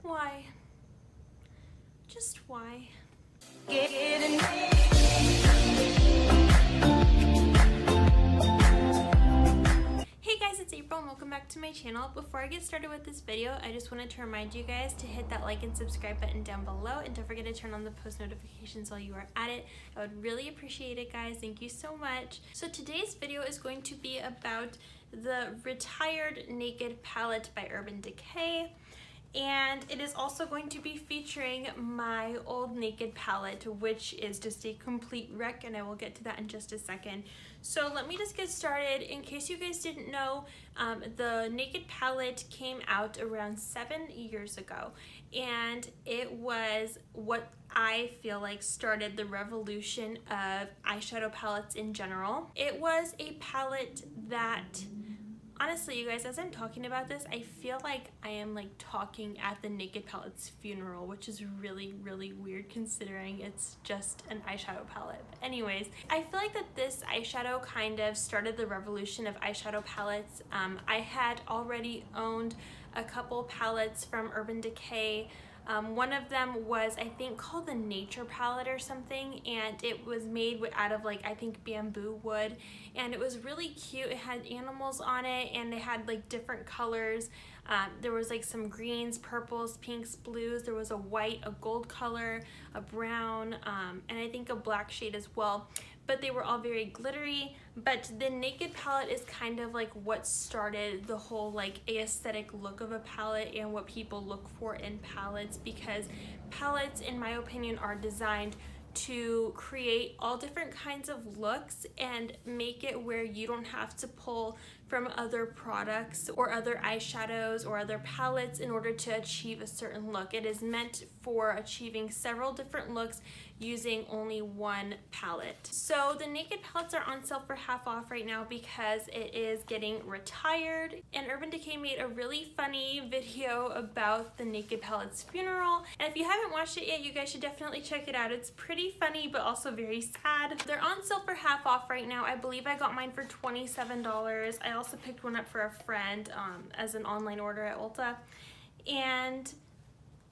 Why? Just why? Hey guys, it's April and welcome back to my channel. Before I get started with this video, I just wanted to remind you guys to hit that like and subscribe button down below, and don't forget to turn on the post notifications while you are at it. I would really appreciate it, guys. Thank you so much. So today's video is going to be about the Retired Naked Palette by Urban Decay. And it is also going to be featuring my old Naked palette, which is just a complete wreck, and I will get to that in just a second. So let me just get started. In case you guys didn't know, the Naked palette came out around 7 years ago, and it was what I feel like started the revolution of eyeshadow palettes in general. It was a palette that, honestly, you guys, as I'm talking about this, I feel like I am like talking at the Naked Palette's funeral, which is really, really weird considering it's just an eyeshadow palette. But anyways, I feel like that this eyeshadow kind of started the revolution of eyeshadow palettes. I had already owned a couple palettes from Urban Decay. One of them was, I think, called the Nature palette or something, and it was made out of, like, I think bamboo wood, and it was really cute. It had animals on it, and they had like different colors. There was like some greens, purples, pinks, blues. There was a white, a gold color, a brown, and I think a black shade as well. But they were all very glittery. But the Naked palette is kind of like what started the whole like aesthetic look of a palette and what people look for in palettes, because palettes, in my opinion, are designed to create all different kinds of looks and make it where you don't have to pull from other products or other eyeshadows or other palettes in order to achieve a certain look. It is meant for achieving several different looks using only one palette. So the Naked palettes are on sale for half off right now because it is getting retired, and Urban Decay made a really funny video about the Naked palette's funeral, and if you haven't watched it yet, you guys should definitely check it out. It's pretty funny but also very sad. They're on sale for half off right now. I believe I got mine for $27. I also picked one up for a friend as an online order at Ulta, and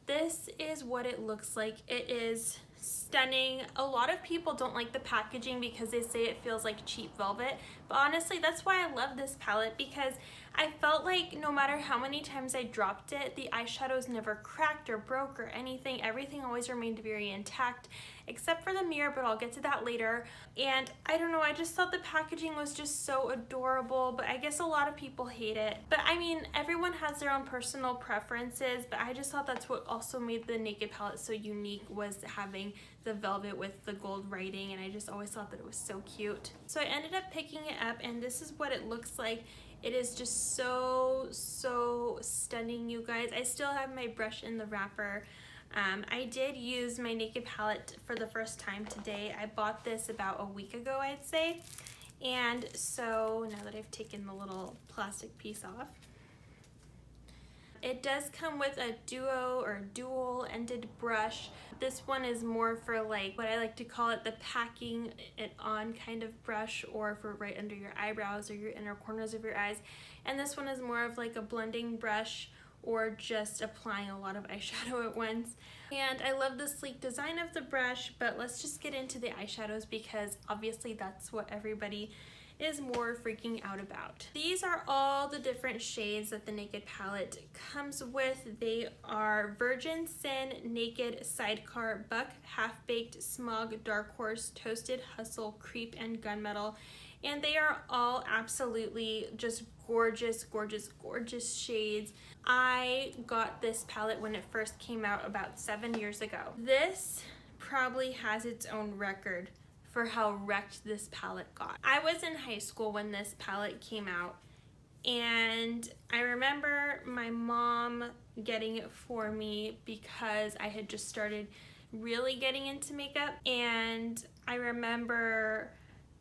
this is what it looks like. It is stunning. A lot of people don't like the packaging because they say it feels like cheap velvet, but honestly, that's why I love this palette, because I felt like no matter how many times I dropped it, the eyeshadows never cracked or broke or anything. Everything always remained very intact, except for the mirror, but I'll get to that later. And I don't know, I just thought the packaging was just so adorable, but I guess a lot of people hate it. But I mean, everyone has their own personal preferences, but I just thought that's what also made the Naked palette so unique, was having the velvet with the gold writing, and I just always thought that it was so cute. So I ended up picking it up, and this is what it looks like. It is just so stunning, you guys. I still have my brush in the wrapper. I did use my Naked palette for the first time today. I bought this about a week ago, I'd say. And so now that I've taken the little plastic piece off, it does come with a duo or dual ended brush. This one is more for like what I like to call it the packing it on kind of brush, or for right under your eyebrows or your inner corners of your eyes. And this one is more of like a blending brush, or just applying a lot of eyeshadow at once. And I love the sleek design of the brush, but let's just get into the eyeshadows, because obviously that's what everybody is more freaking out about. These are all the different shades that the Naked palette comes with. They are Virgin Sin, Naked, Sidecar, Buck, Half-Baked, Smog, Dark Horse, Toasted, Hustle, Creep, and Gunmetal. And they are all absolutely just gorgeous, gorgeous, gorgeous shades. I got this palette when it first came out about 7 years ago. This probably has its own record for how wrecked this palette got. I was in high school when this palette came out, and I remember my mom getting it for me because I had just started really getting into makeup, and I remember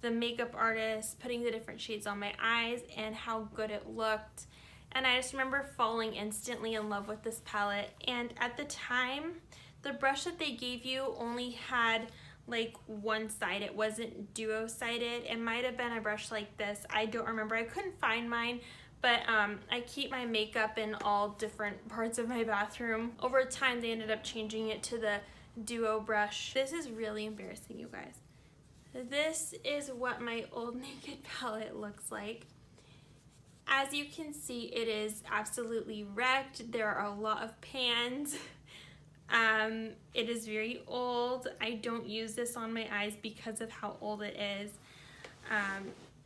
the makeup artist putting the different shades on my eyes and how good it looked, and I just remember falling instantly in love with this palette. And at the time, the brush that they gave you only had like one side. It wasn't duo-sided. It might have been a brush like this. I don't remember. I couldn't find mine, but I keep my makeup in all different parts of my bathroom. Over time, they ended up changing it to the Duo brush. This is really embarrassing, you guys. This is what my old Naked palette looks like. As you can see, it is absolutely wrecked. There are a lot of pans. It is very old. I don't use this on my eyes because of how old it is.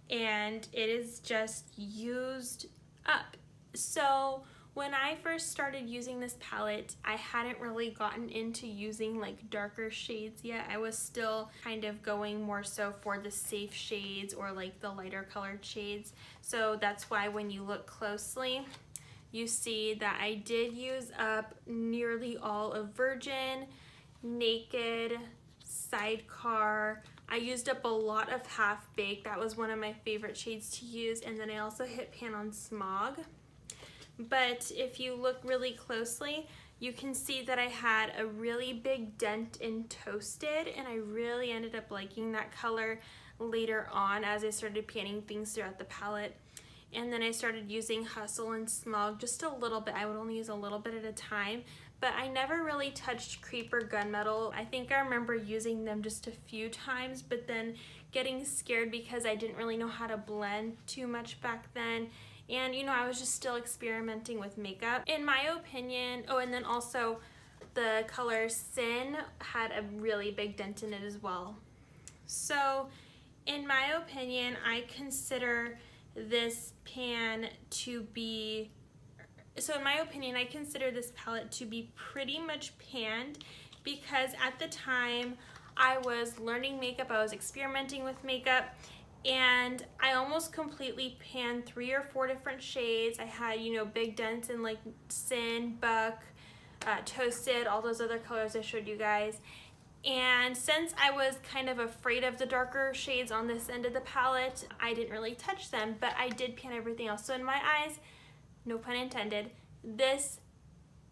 And it is just used up. So when I first started using this palette, I hadn't really gotten into using like darker shades yet. I was still kind of going more so for the safe shades or like the lighter colored shades. So that's why when you look closely, you see that I did use up nearly all of Virgin, Naked, Sidecar. I used up a lot of Half Baked. That was one of my favorite shades to use. And then I also hit pan on Smog. But if you look really closely, you can see that I had a really big dent in Toasted, and I really ended up liking that color later on as I started panning things throughout the palette. And then I started using Hustle and Smog just a little bit. I would only use a little bit at a time, but I never really touched Creep or Gunmetal. I think I remember using them just a few times, but then getting scared because I didn't really know how to blend too much back then. And you know, I was just still experimenting with makeup. In my opinion, oh, and then also the color Sin had a really big dent in it as well. So in my opinion, I consider this pan to be, so in my opinion, I consider this palette to be pretty much panned because at the time I was learning makeup, I was experimenting with makeup, and I almost completely panned 3 or 4 different shades. I had, you know, big dents in like Sin, Buck, Toasted, all those other colors I showed you guys. And since I was kind of afraid of the darker shades on this end of the palette, I didn't really touch them, but I did pan everything else. So in my eyes, no pun intended, this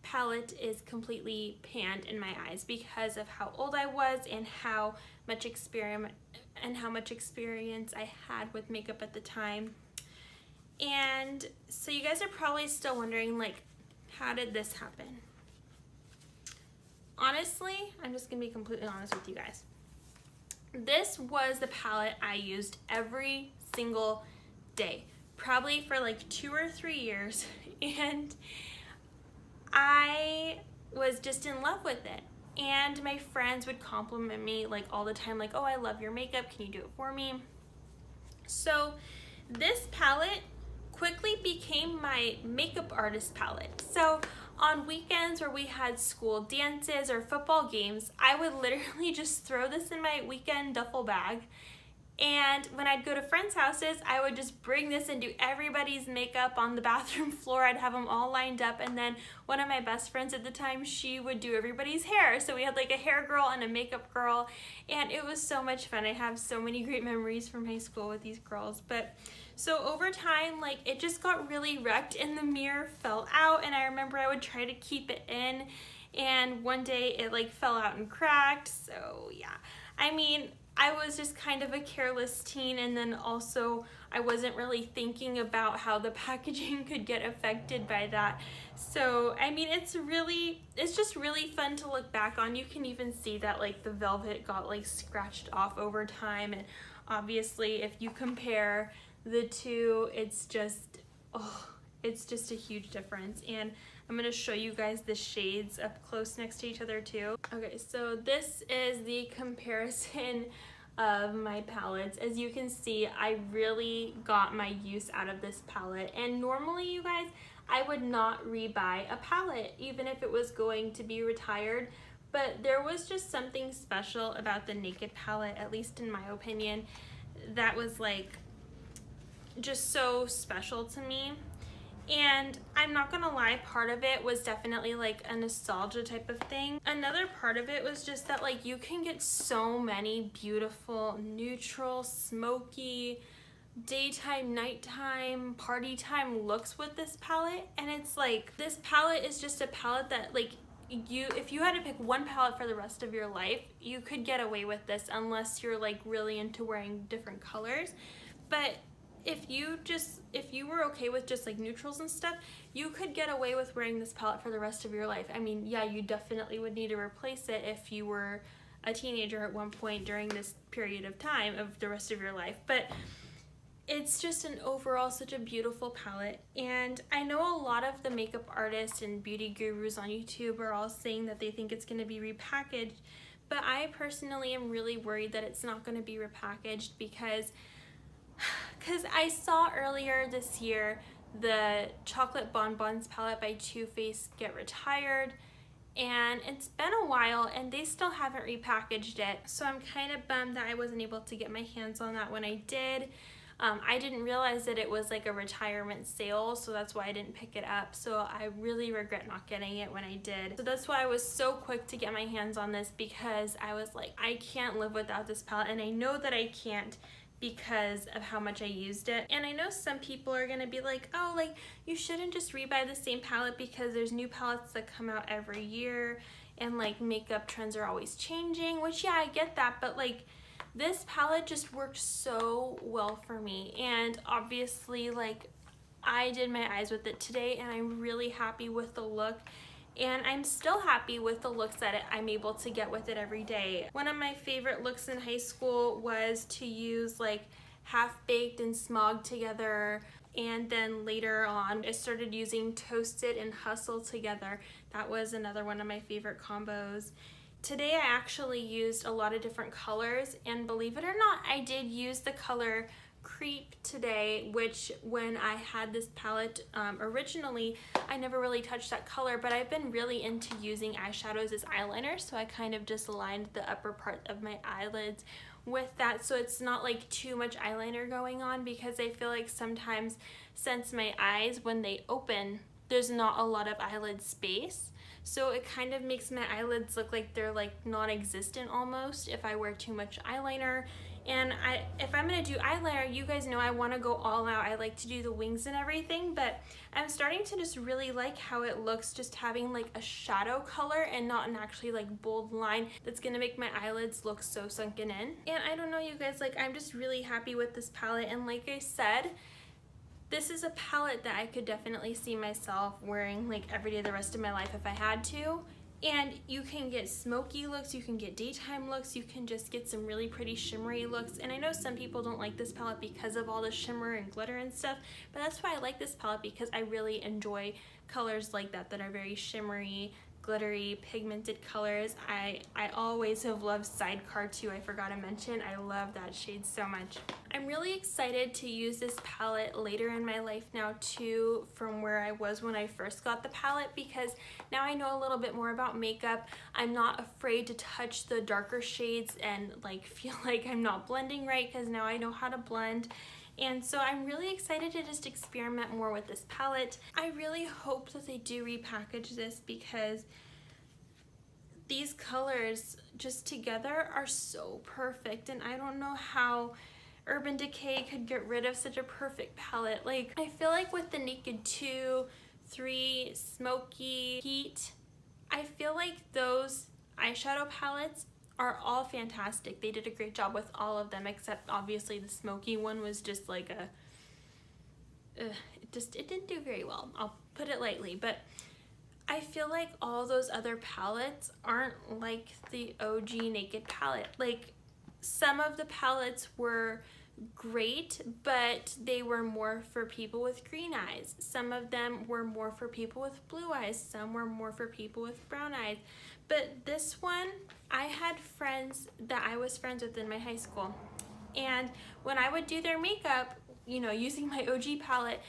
palette is completely panned in my eyes because of how old I was and how much experience I had with makeup at the time. And so you guys are probably still wondering, like, how did this happen? Honestly, I'm just gonna be completely honest with you guys. This was the palette I used every single day, probably for like 2 or 3 years, and I was just in love with it. And my friends would compliment me like all the time, like, oh, I love your makeup, can you do it for me? So this palette quickly became my makeup artist palette. So on weekends where we had school dances or football games, I would literally just throw this in my weekend duffel bag. And when I'd go to friends' houses, I would just bring this and do everybody's makeup on the bathroom floor. I'd have them all lined up, and then one of my best friends at the time, she would do everybody's hair. So we had like a hair girl and a makeup girl, and it was so much fun. I have so many great memories from high school with these girls. But so over time, like, it just got really wrecked and the mirror fell out, and I remember I would try to keep it in, and one day it like fell out and cracked. So yeah, I mean, I was just kind of a careless teen, and then also I wasn't really thinking about how the packaging could get affected by that. So I mean, it's just really fun to look back on. You can even see that like the velvet got like scratched off over time, and obviously if you compare the two, it's just a huge difference. And I'm gonna show you guys the shades up close next to each other too. Okay, so this is the comparison of my palettes. As you can see, I really got my use out of this palette. And normally, you guys, I would not rebuy a palette, even if it was going to be retired. But there was just something special about the Naked palette, at least in my opinion, that was like just so special to me. And I'm not gonna lie, part of it was definitely like a nostalgia type of thing. Another part of it was just that like you can get so many beautiful, neutral, smoky, daytime, nighttime, party time looks with this palette. And it's like, this palette is just a palette that like if you had to pick one palette for the rest of your life, you could get away with this unless you're like really into wearing different colors. But if you were okay with just like neutrals and stuff, you could get away with wearing this palette for the rest of your life. I mean, yeah, you definitely would need to replace it if you were a teenager at one point during this period of time of the rest of your life, but it's just an overall such a beautiful palette. And I know a lot of the makeup artists and beauty gurus on YouTube are all saying that they think it's going to be repackaged, but I personally am really worried that it's not going to be repackaged because I saw earlier this year the Chocolate Bonbons palette by Too Faced get retired, and it's been a while and they still haven't repackaged it, so I'm kind of bummed that I wasn't able to get my hands on that when I did. I didn't realize that it was like a retirement sale, so that's why I didn't pick it up, so I really regret not getting it when I did. So that's why I was so quick to get my hands on this, because I was like, I can't live without this palette, and I know that I can't because of how much I used it. And I know some people are gonna be like, oh, like you shouldn't just rebuy the same palette because there's new palettes that come out every year and like makeup trends are always changing, which yeah, I get that, but like this palette just worked so well for me. And obviously like I did my eyes with it today and I'm really happy with the look. And I'm still happy with the looks that I'm able to get with it every day. One of my favorite looks in high school was to use like Half Baked and Smog together, and then later on I started using Toasted and Hustle together. That was another one of my favorite combos. Today I actually used a lot of different colors, and believe it or not, I did use the color Creep today, which when I had this palette originally, I never really touched that color, but I've been really into using eyeshadows as eyeliner, so I kind of just lined the upper part of my eyelids with that, so it's not like too much eyeliner going on, because I feel like sometimes since my eyes, when they open, there's not a lot of eyelid space. So it kind of makes my eyelids look like they're like non-existent almost if I wear too much eyeliner. And if I'm gonna do eyeliner, you guys know I wanna go all out. I like to do the wings and everything, but I'm starting to just really like how it looks, just having like a shadow color and not an actually like bold line that's gonna make my eyelids look so sunken in. And I don't know, you guys, like I'm just really happy with this palette, and like I said, this is a palette that I could definitely see myself wearing like every day the rest of my life if I had to. And you can get smoky looks, you can get daytime looks, you can just get some really pretty shimmery looks. And I know some people don't like this palette because of all the shimmer and glitter and stuff, but that's why I like this palette, because I really enjoy colors like that are very shimmery, glittery, pigmented colors. I always have loved Sidecar too, I forgot to mention. I love that shade so much. I'm really excited to use this palette later in my life now too, from where I was when I first got the palette, because now I know a little bit more about makeup. I'm not afraid to touch the darker shades and like feel like I'm not blending right, because now I know how to blend. And so I'm really excited to just experiment more with this palette. I really hope that they do repackage this, because these colors just together are so perfect, and I don't know how Urban Decay could get rid of such a perfect palette. Like, I feel like with the Naked 2, 3, Smoky, Heat, I feel like those eyeshadow palettes are all fantastic. They did a great job with all of them, except obviously the Smoky one was just like it didn't do very well, I'll put it lightly. But I feel like all those other palettes aren't like the OG Naked palette. Like, some of the palettes were great, but they were more for people with green eyes. Some of them were more for people with blue eyes. Some were more for people with brown eyes. But this one, I had friends that I was friends with in my high school, and when I would do their makeup, you know, using my OG palette,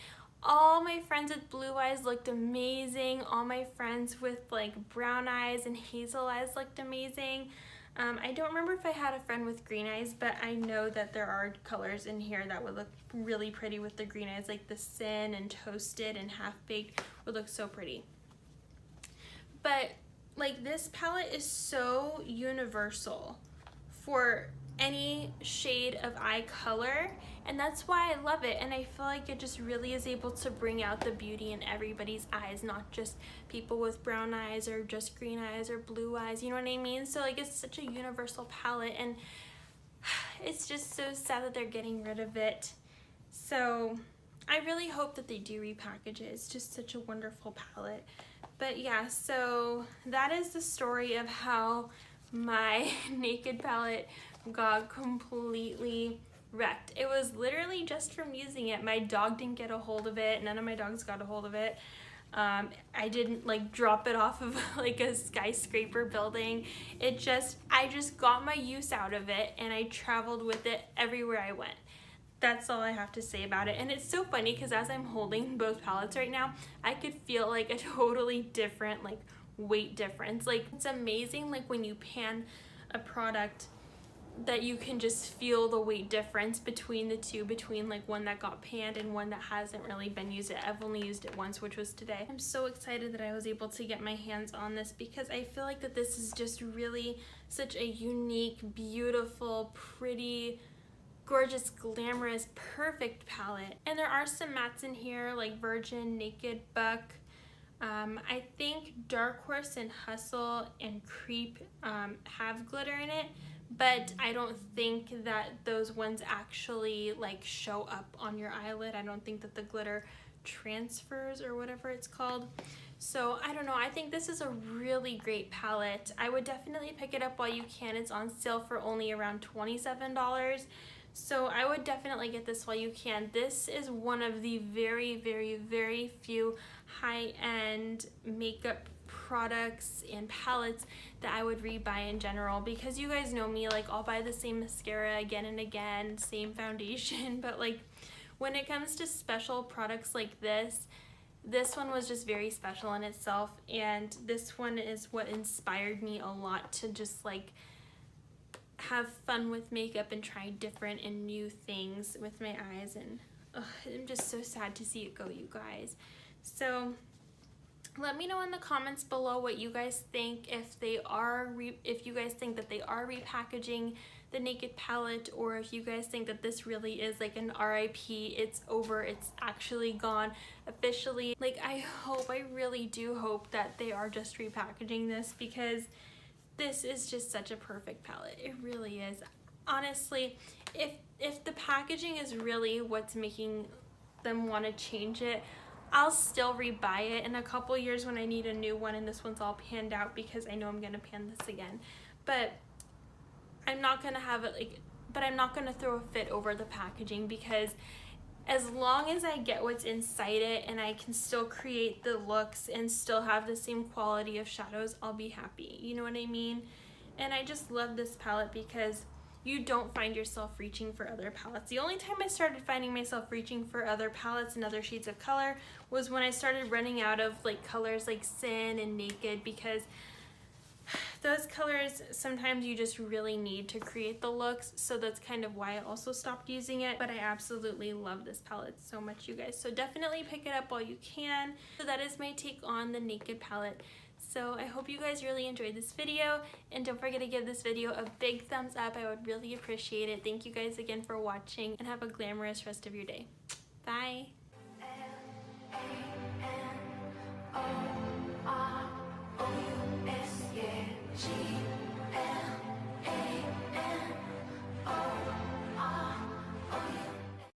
all my friends with blue eyes looked amazing. All my friends with like brown eyes and hazel eyes looked amazing. I don't remember if I had a friend with green eyes, but I know that there are colors in here that would look really pretty with the green eyes, like the Sin and Toasted and Half Baked would look so pretty. But like, this palette is so universal for any shade of eye color, and that's why I love it. And I feel like it just really is able to bring out the beauty in everybody's eyes, not just people with brown eyes or just green eyes or blue eyes, you know what I mean? So like, it's such a universal palette, and it's just so sad that they're getting rid of it. So I really hope that they do repackage it. It's just such a wonderful palette. But yeah, so that is the story of how my Naked palette got completely wrecked. It was literally just from using it. My dog didn't get a hold of it. None of my dogs got a hold of it. I didn't like drop it off of like a skyscraper building. I just got my use out of it, and I traveled with it everywhere I went. That's all I have to say about it. And it's so funny because as I'm holding both palettes right now, I could feel like a totally different like weight difference. Like, it's amazing like when you pan a product that you can just feel the weight difference between the two, between like one that got panned and one that hasn't really been used yet. I've only used it once, which was today. I'm so excited that I was able to get my hands on this because I feel like that this is just really such a unique, beautiful, pretty, gorgeous, glamorous, perfect palette. And there are some mattes in here like Virgin, Naked, Buck. I think Dark Horse and Hustle and Creep have glitter in it, but I don't think that those ones actually like show up on your eyelid. I don't think that the glitter transfers or whatever it's called. So I don't know, I think this is a really great palette. I would definitely pick it up while you can. It's on sale for only around $27. So I would definitely get this while you can. This is one of the very, very, very few high-end makeup products and palettes that I would rebuy in general, because you guys know me, like I'll buy the same mascara again and again, same foundation, but like when it comes to special products like this one was just very special in itself, and this one is what inspired me a lot to just like have fun with makeup and try different and new things with my eyes. And I'm just so sad to see it go, you guys. So let me know in the comments below what you guys think, if you guys think that they are repackaging the Naked palette, or if you guys think that this really is like an RIP, it's over, it's actually gone officially. Like I really do hope that they are just repackaging this, because this is just such a perfect palette. It really is. Honestly, if the packaging is really what's making them want to change it, I'll still rebuy it in a couple years when I need a new one and this one's all panned out, because I know I'm gonna pan this again. But I'm not gonna have it like, I'm not gonna throw a fit over the packaging, because as long as I get what's inside it and I can still create the looks and still have the same quality of shadows, I'll be happy. You know what I mean? And I just love this palette because you don't find yourself reaching for other palettes. The only time I started finding myself reaching for other palettes and other shades of color was when I started running out of like colors like Sin and Naked, because those colors sometimes you just really need to create the looks. So that's kind of why I also stopped using it. But I absolutely love this palette so much, you guys. So definitely pick it up while you can. So that is my take on the Naked palette. So I hope you guys really enjoyed this video, and don't forget to give this video a big thumbs up. I would really appreciate it. Thank you guys again for watching, and have a glamorous rest of your day. Bye. She